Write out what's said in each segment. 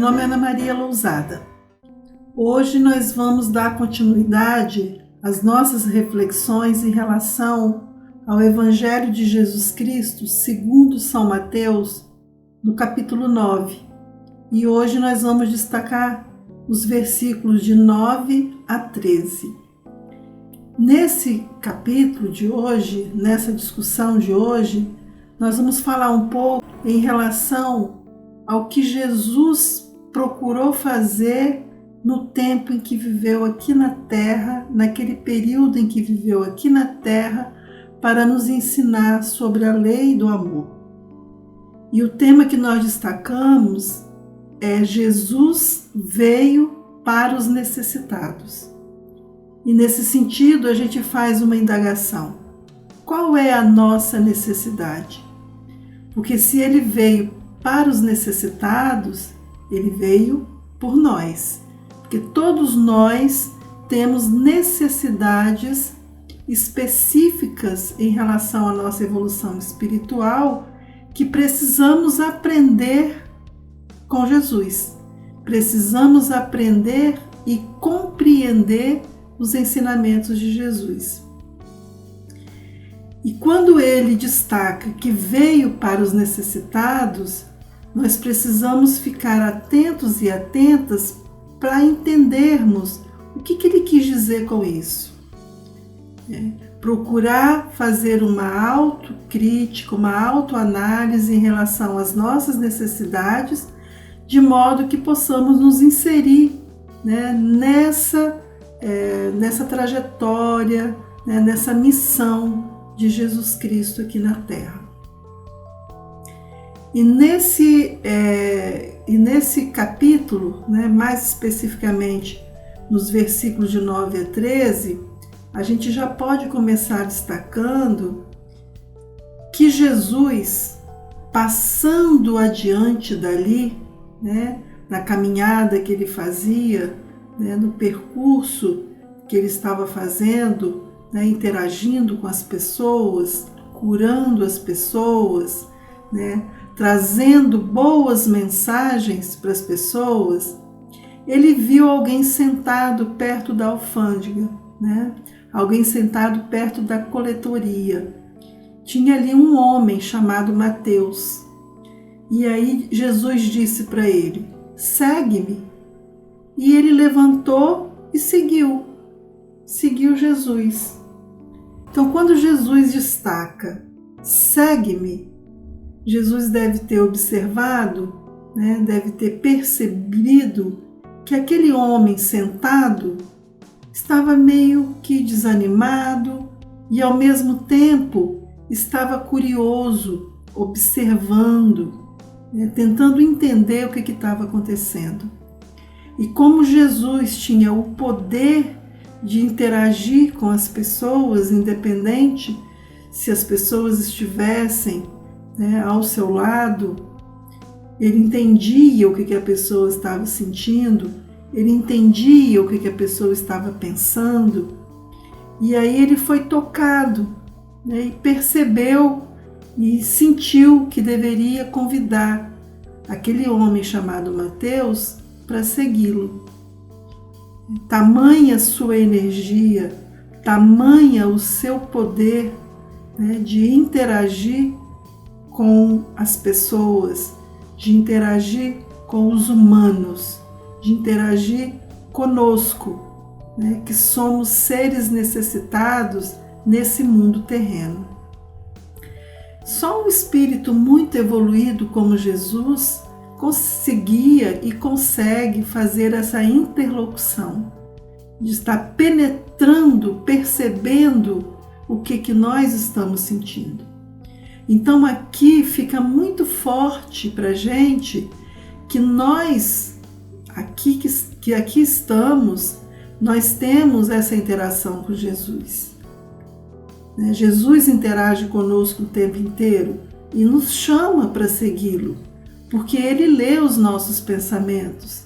nome é Ana Maria Lousada. Hoje nós vamos dar continuidade às nossas reflexões em relação ao Evangelho de Jesus Cristo, segundo São Mateus, no capítulo 9. E hoje nós vamos destacar os versículos de 9 a 13. Nesse capítulo de hoje, nessa discussão de hoje, nós vamos falar um pouco em relação ao que Jesus procurou fazer no tempo em que viveu aqui na Terra, naquele período em que viveu aqui na Terra, para nos ensinar sobre a lei do amor. E o tema que nós destacamos é Jesus veio para os necessitados. E nesse sentido a gente faz uma indagação. Qual é a nossa necessidade? Porque se ele veio para os necessitados, ele veio por nós. Porque todos nós temos necessidades específicas em relação à nossa evolução espiritual que precisamos aprender com Jesus. Precisamos aprender e compreender os ensinamentos de Jesus. E quando ele destaca que veio para os necessitados, nós precisamos ficar atentos e atentas para entendermos o que ele quis dizer com isso. Procurar fazer uma autocrítica, uma autoanálise em relação às nossas necessidades, de modo que possamos nos inserir, nessa trajetória, nessa missão de Jesus Cristo aqui na Terra. E nesse capítulo, mais especificamente nos versículos de 9 a 13, a gente já pode começar destacando que Jesus, passando adiante dali, na caminhada que ele fazia, no percurso que ele estava fazendo, interagindo com as pessoas, curando as pessoas, trazendo boas mensagens para as pessoas, ele viu alguém sentado perto da alfândega, alguém sentado perto da coletoria. Tinha ali um homem chamado Mateus. E aí Jesus disse para ele: segue-me. E ele levantou e seguiu Jesus. Então, quando Jesus destaca, segue-me, Jesus deve ter observado, deve ter percebido que aquele homem sentado estava meio que desanimado e, ao mesmo tempo, estava curioso, observando, tentando entender o que estava acontecendo. E como Jesus tinha o poder de interagir com as pessoas, independente se as pessoas estivessem ao seu lado, ele entendia o que a pessoa estava sentindo, ele entendia o que a pessoa estava pensando, e aí ele foi tocado, e percebeu e sentiu que deveria convidar aquele homem chamado Mateus para segui-lo. Tamanha sua energia, tamanha o seu poder de interagir com as pessoas, de interagir com os humanos, de interagir conosco, que somos seres necessitados nesse mundo terreno. Só um espírito muito evoluído como Jesus conseguia e consegue fazer essa interlocução, de estar penetrando, percebendo o que nós estamos sentindo. Então aqui fica muito forte para a gente que nós, aqui estamos, nós temos essa interação com Jesus. Jesus interage conosco o tempo inteiro e nos chama para segui-lo, porque ele lê os nossos pensamentos,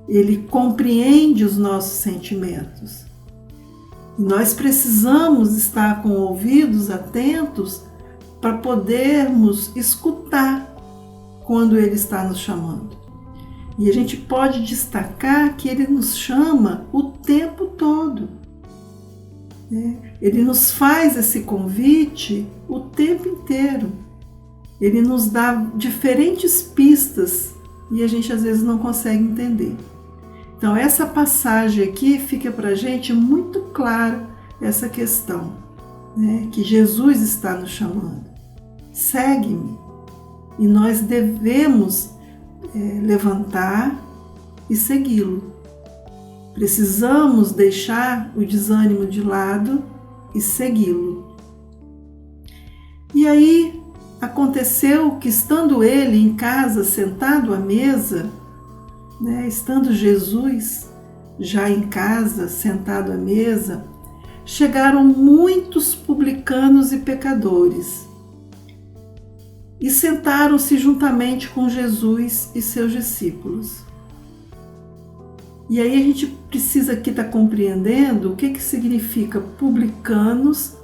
ele compreende os nossos sentimentos. E nós precisamos estar com ouvidos atentos para podermos escutar quando ele está nos chamando. E a gente pode destacar que ele nos chama o tempo todo. Ele nos faz esse convite o tempo inteiro. Ele nos dá diferentes pistas e a gente às vezes não consegue entender. Então essa passagem aqui fica para a gente muito clara essa questão, que Jesus está nos chamando. Segue-me. E nós devemos levantar e segui-lo. Precisamos deixar o desânimo de lado e segui-lo. E aí aconteceu que, estando ele em casa sentado à mesa, estando Jesus já em casa sentado à mesa, chegaram muitos publicanos e pecadores e sentaram-se juntamente com Jesus e seus discípulos. E aí a gente precisa aqui estar compreendendo o que significa publicanos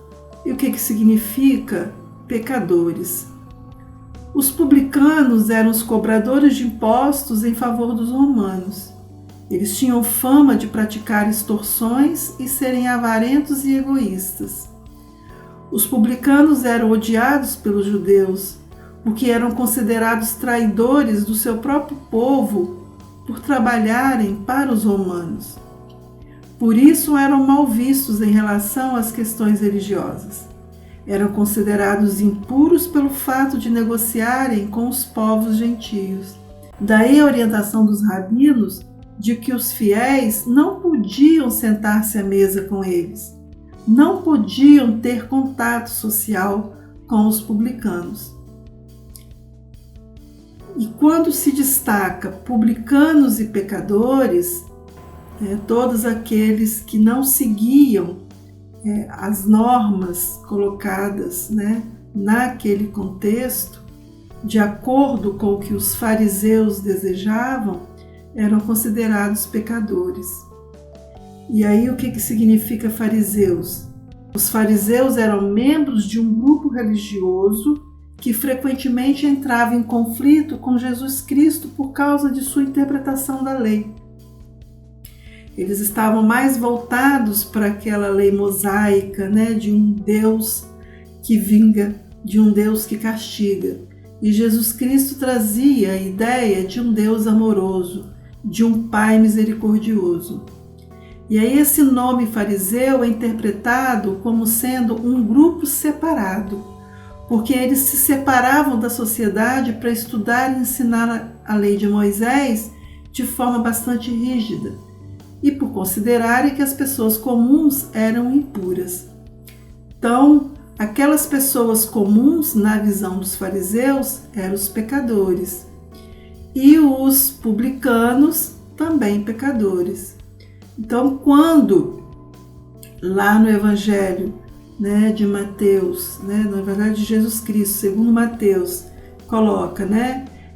e o que significa pecadores. Os publicanos eram os cobradores de impostos em favor dos romanos. Eles tinham fama de praticar extorsões e serem avarentos e egoístas. Os publicanos eram odiados pelos judeus, porque eram considerados traidores do seu próprio povo por trabalharem para os romanos. Por isso eram mal vistos em relação às questões religiosas. Eram considerados impuros pelo fato de negociarem com os povos gentios. Daí a orientação dos rabinos de que os fiéis não podiam sentar-se à mesa com eles, não podiam ter contato social com os publicanos. E quando se destaca publicanos e pecadores, todos aqueles que não seguiam as normas colocadas naquele contexto, de acordo com o que os fariseus desejavam, eram considerados pecadores. E aí o que significa fariseus? Os fariseus eram membros de um grupo religioso que frequentemente entrava em conflito com Jesus Cristo por causa de sua interpretação da lei. Eles estavam mais voltados para aquela lei mosaica, de um Deus que vinga, de um Deus que castiga. E Jesus Cristo trazia a ideia de um Deus amoroso, de um Pai misericordioso. E aí esse nome fariseu é interpretado como sendo um grupo separado, porque eles se separavam da sociedade para estudar e ensinar a lei de Moisés de forma bastante rígida, e por considerarem que as pessoas comuns eram impuras. Então, aquelas pessoas comuns, na visão dos fariseus, eram os pecadores, e os publicanos também pecadores. Então, quando lá no Evangelho de Mateus, no Evangelho de Jesus Cristo, segundo Mateus, coloca,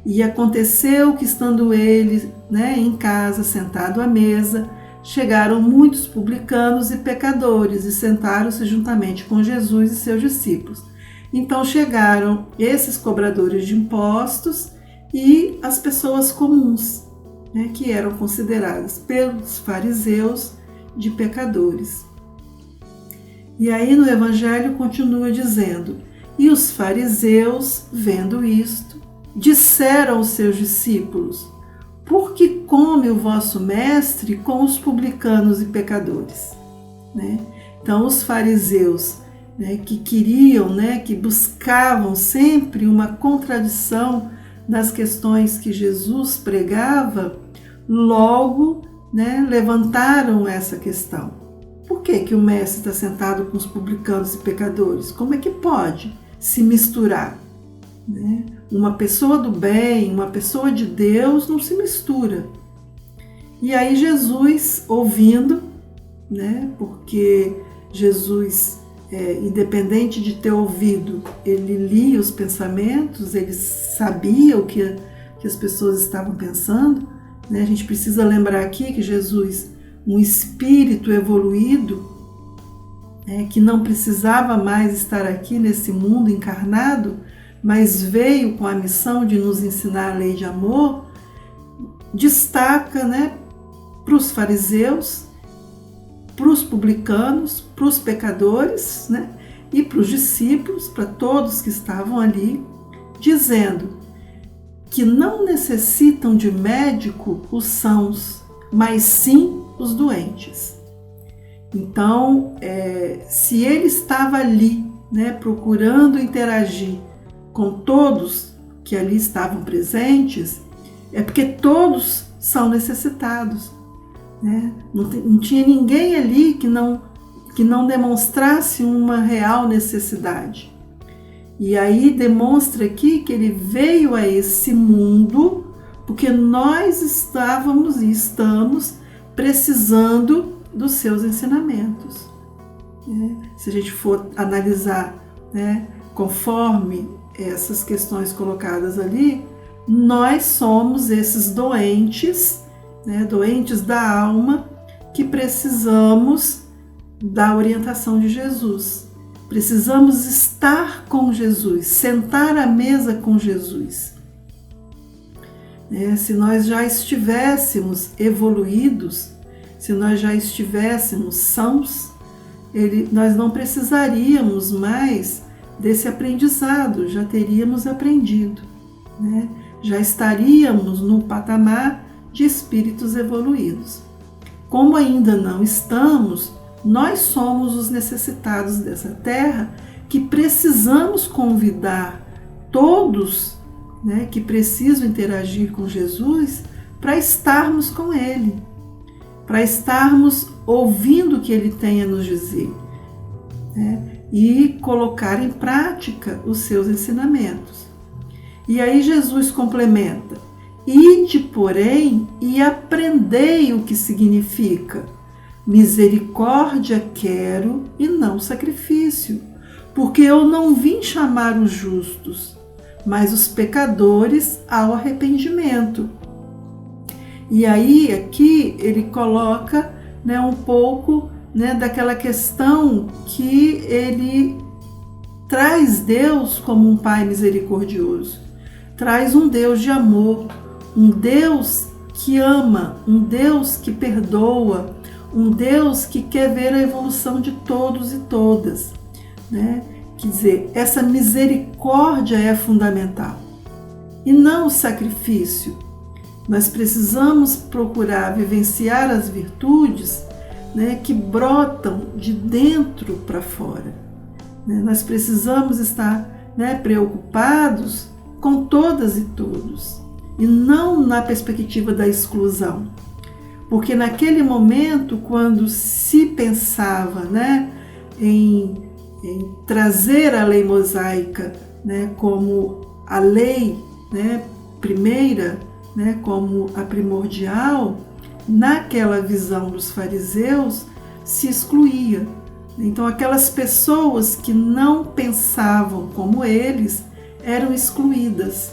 e aconteceu que, estando ele em casa, sentado à mesa, chegaram muitos publicanos e pecadores e sentaram-se juntamente com Jesus e seus discípulos. Então chegaram esses cobradores de impostos e as pessoas comuns, que eram consideradas pelos fariseus de pecadores. E aí no Evangelho continua dizendo: e os fariseus, vendo isto, disseram aos seus discípulos: por que come o vosso mestre com os publicanos e pecadores? Então os fariseus, que queriam, que buscavam sempre uma contradição nas questões que Jesus pregava, logo levantaram essa questão. Por que o mestre está sentado com os publicanos e pecadores? Como é que pode se misturar? Uma pessoa do bem, uma pessoa de Deus não se mistura. E aí Jesus, ouvindo, porque Jesus, independente de ter ouvido, ele lia os pensamentos, ele sabia o que as pessoas estavam pensando. A gente precisa lembrar aqui que Jesus, um espírito evoluído, que não precisava mais estar aqui nesse mundo encarnado, mas veio com a missão de nos ensinar a lei de amor, destaca, né, para os fariseus, para os publicanos, para os pecadores, né, e para os discípulos, para todos que estavam ali, dizendo que não necessitam de médico os sãos, mas sim os doentes. Então, se ele estava ali, né, procurando interagir com todos que ali estavam presentes, é porque todos são necessitados, né? Não tinha ninguém ali que não demonstrasse uma real necessidade. E aí demonstra aqui que ele veio a esse mundo porque nós estávamos e estamos precisando dos seus ensinamentos. Se a gente for analisar, né, conforme essas questões colocadas ali, nós somos esses doentes, né, doentes da alma, que precisamos da orientação de Jesus. Precisamos estar com Jesus, sentar à mesa com Jesus. Se nós já estivéssemos evoluídos, se nós já estivéssemos sãos, nós não precisaríamos mais desse aprendizado, já teríamos aprendido, né? Já estaríamos no patamar de espíritos evoluídos. Como ainda não estamos, nós somos os necessitados dessa terra que precisamos convidar todos, né, que precisam interagir com Jesus para estarmos com Ele, para estarmos ouvindo o que Ele tem a nos dizer, né, e colocar em prática os seus ensinamentos. E aí Jesus complementa: ide, porém, e aprendei o que significa misericórdia quero e não sacrifício, porque eu não vim chamar os justos, mas os pecadores ao arrependimento. E aí aqui ele coloca, né, um pouco, né, daquela questão que ele traz Deus como um Pai misericordioso, traz um Deus de amor, um Deus que ama, um Deus que perdoa, um Deus que quer ver a evolução de todos e todas, né? Quer dizer, essa misericórdia é fundamental e não o sacrifício. Nós precisamos procurar vivenciar as virtudes, né, que brotam de dentro para fora, né? Nós precisamos estar, né, preocupados com todas e todos e não na perspectiva da exclusão. Porque naquele momento, quando se pensava, né, em trazer a lei mosaica, né, como a lei, né, primeira, né, como a primordial, naquela visão dos fariseus se excluía. Então aquelas pessoas que não pensavam como eles eram excluídas.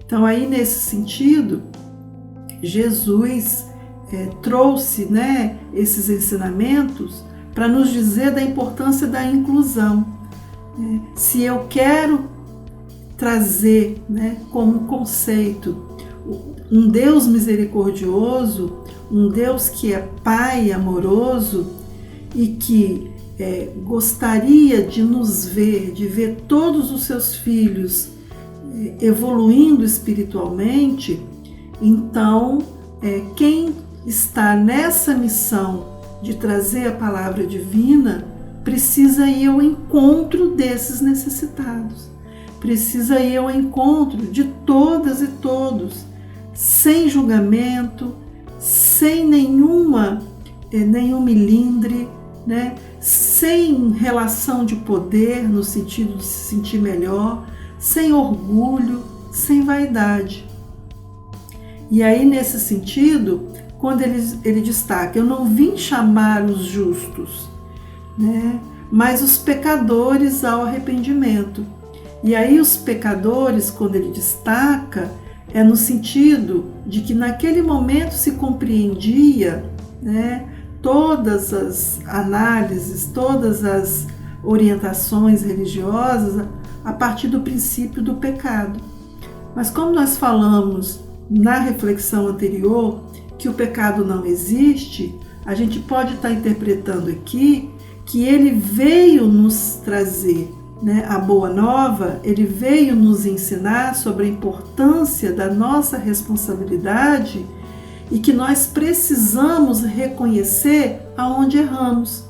Então aí nesse sentido, Jesus trouxe, né, esses ensinamentos para nos dizer da importância da inclusão. Se eu quero trazer, né, como conceito um Deus misericordioso, um Deus que é Pai amoroso e que gostaria de nos ver, de ver todos os seus filhos evoluindo espiritualmente, então quem está nessa missão de trazer a palavra divina precisa ir ao encontro desses necessitados, precisa ir ao encontro de todas e todos, sem julgamento, sem nenhum milindre, né? Sem relação de poder no sentido de se sentir melhor, sem orgulho, sem vaidade. E aí nesse sentido, quando ele destaca, eu não vim chamar os justos, né, mas os pecadores ao arrependimento. E aí os pecadores, quando ele destaca, é no sentido de que naquele momento se compreendia, né, todas as análises, todas as orientações religiosas a partir do princípio do pecado. Mas como nós falamos na reflexão anterior que o pecado não existe, a gente pode estar interpretando aqui que ele veio nos trazer, né, a boa nova, ele veio nos ensinar sobre a importância da nossa responsabilidade e que nós precisamos reconhecer aonde erramos.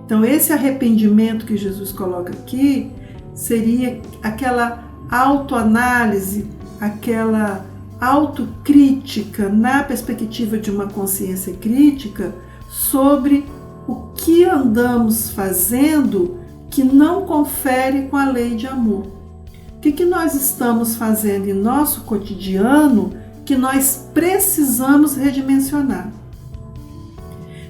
Então, esse arrependimento que Jesus coloca aqui seria aquela autoanálise, aquela autocrítica na perspectiva de uma consciência crítica sobre o que andamos fazendo que não confere com a lei de amor. O que nós estamos fazendo em nosso cotidiano que nós precisamos redimensionar?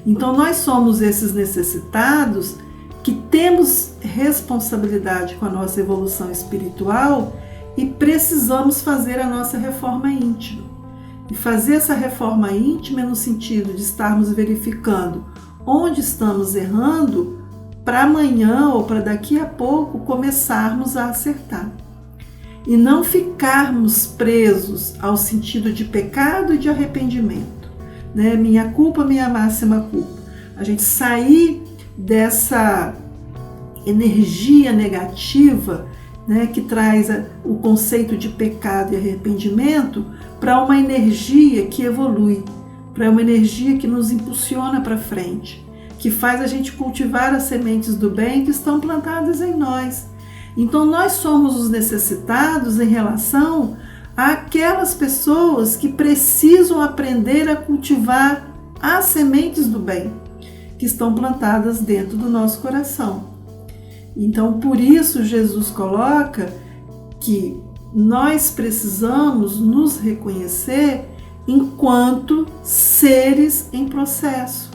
Então, nós somos esses necessitados que temos responsabilidade com a nossa evolução espiritual e precisamos fazer a nossa reforma íntima. E fazer essa reforma íntima no sentido de estarmos verificando onde estamos errando para amanhã ou para daqui a pouco começarmos a acertar. E não ficarmos presos ao sentido de pecado e de arrependimento, né? Minha culpa, minha máxima culpa. A gente sair dessa energia negativa, né, que traz o conceito de pecado e arrependimento para uma energia que evolui, para uma energia que nos impulsiona para frente, que faz a gente cultivar as sementes do bem que estão plantadas em nós. Então nós somos os necessitados em relação àquelas pessoas que precisam aprender a cultivar as sementes do bem que estão plantadas dentro do nosso coração. Então, por isso Jesus coloca que nós precisamos nos reconhecer enquanto seres em processo,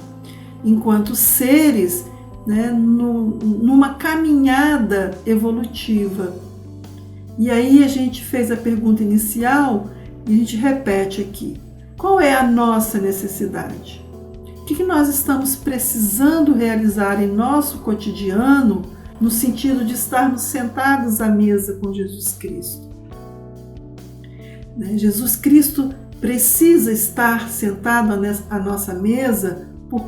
enquanto seres, né, numa caminhada evolutiva. E aí a gente fez a pergunta inicial e a gente repete aqui. Qual é a nossa necessidade? O que nós estamos precisando realizar em nosso cotidiano no sentido de estarmos sentados à mesa com Jesus Cristo? Jesus Cristo precisa estar sentado à nossa mesa por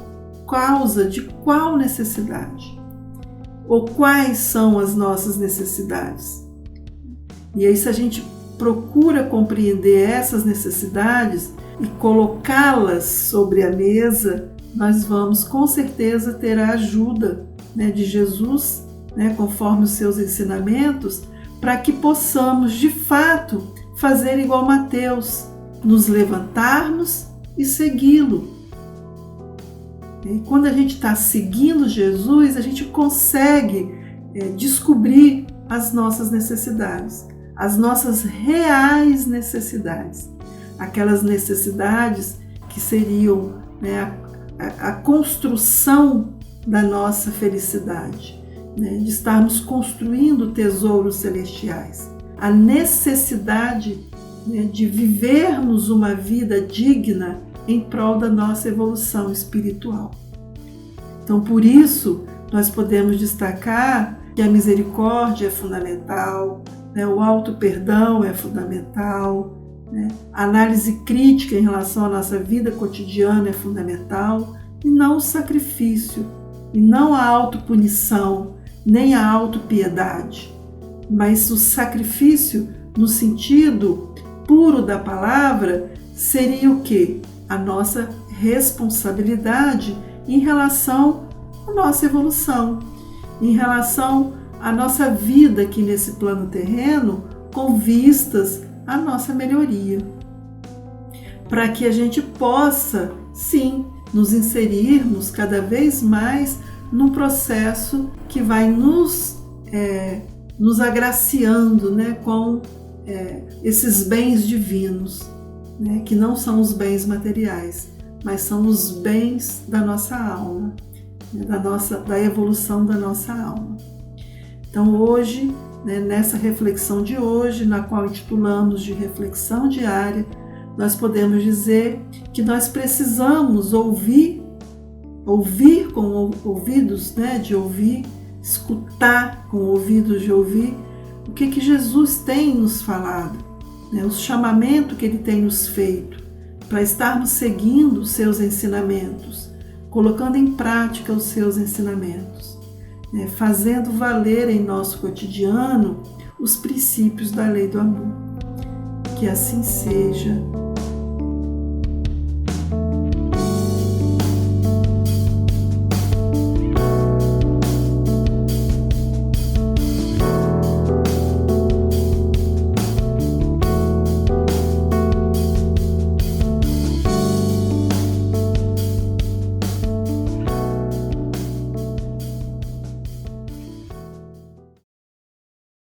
causa de qual necessidade? Ou quais são as nossas necessidades? E aí, se a gente procura compreender essas necessidades e colocá-las sobre a mesa, nós vamos com certeza ter a ajuda, né, de Jesus, né, conforme os seus ensinamentos, para que possamos de fato fazer igual Mateus, nos levantarmos e segui-lo. E quando a gente está seguindo Jesus, a gente consegue descobrir as nossas necessidades, as nossas reais necessidades, aquelas necessidades que seriam, né, a construção da nossa felicidade, né, de estarmos construindo tesouros celestiais, a necessidade, né, de vivermos uma vida digna em prol da nossa evolução espiritual. Então, por isso, nós podemos destacar que a misericórdia é fundamental, né, o auto-perdão é fundamental, né, a análise crítica em relação à nossa vida cotidiana é fundamental, e não o sacrifício, e não a autopunição, nem a autopiedade, mas o sacrifício no sentido puro da palavra seria o quê? A nossa responsabilidade em relação à nossa evolução, em relação à nossa vida aqui nesse plano terreno, com vistas à nossa melhoria, para que a gente possa, sim, nos inserirmos cada vez mais num processo que vai nos agraciando, né, com esses bens divinos, né, que não são os bens materiais, mas são os bens da nossa alma, né, da evolução da nossa alma. Então hoje, né, nessa reflexão de hoje, na qual intitulamos de reflexão diária, nós podemos dizer que nós precisamos ouvir com ouvidos, né, de ouvir, escutar com ouvidos de ouvir o que Jesus tem nos falado, né, o chamamento que Ele tem nos feito para estarmos seguindo os seus ensinamentos, colocando em prática os seus ensinamentos, né, fazendo valer em nosso cotidiano os princípios da lei do amor. Que assim seja.